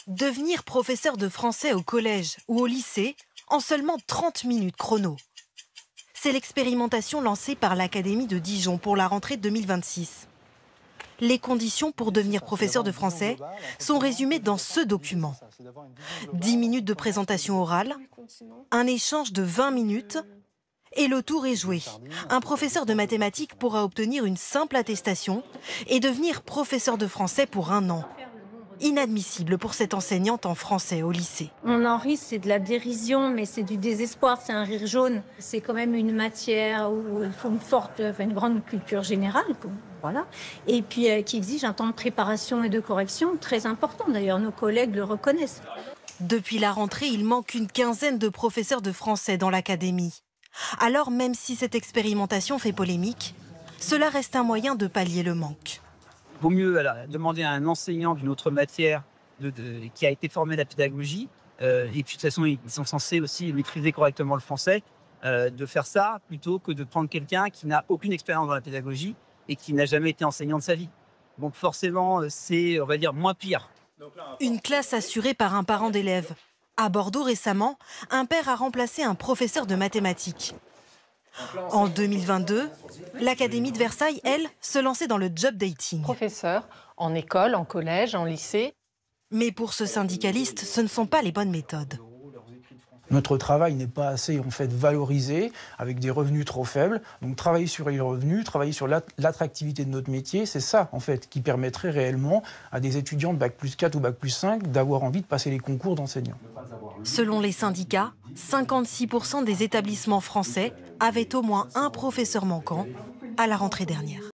Devenir professeur de français au collège ou au lycée en seulement 30 minutes chrono. C'est l'expérimentation lancée par l'Académie de Dijon pour la rentrée 2026. Les conditions pour devenir professeur de français sont résumées dans ce document. 10 minutes de présentation orale, un échange de 20 minutes et le tour est joué. Un professeur de mathématiques pourra obtenir une simple attestation et devenir professeur de français pour 1 an. Inadmissible pour cette enseignante en français au lycée. On en rit, c'est de la dérision, mais c'est du désespoir, c'est un rire jaune. C'est quand même une matière où il faut une grande culture générale, voilà, et puis qui exige un temps de préparation et de correction très important. D'ailleurs, nos collègues le reconnaissent. Depuis la rentrée, il manque une quinzaine de professeurs de français dans l'académie. Alors, même si cette expérimentation fait polémique, cela reste un moyen de pallier le manque. Il vaut mieux demander à un enseignant d'une autre matière qui a été formé à la pédagogie, et puis de toute façon, ils sont censés aussi maîtriser correctement le français, de faire ça plutôt que de prendre quelqu'un qui n'a aucune expérience dans la pédagogie et qui n'a jamais été enseignant de sa vie. Donc forcément, c'est, on va dire, moins pire. Une classe assurée par un parent d'élève. À Bordeaux récemment, un père a remplacé un professeur de mathématiques. En 2022, l'Académie de Versailles, elle, se lançait dans le job dating. Professeur en école, en collège, en lycée. Mais pour ce syndicaliste, ce ne sont pas les bonnes méthodes. Notre travail n'est pas assez valorisé, avec des revenus trop faibles. Donc travailler sur les revenus, travailler sur l'attractivité de notre métier, c'est ça qui permettrait réellement à des étudiants de Bac+4 ou Bac+5 d'avoir envie de passer les concours d'enseignants. Selon les syndicats, 56% des établissements français avaient au moins un professeur manquant à la rentrée dernière.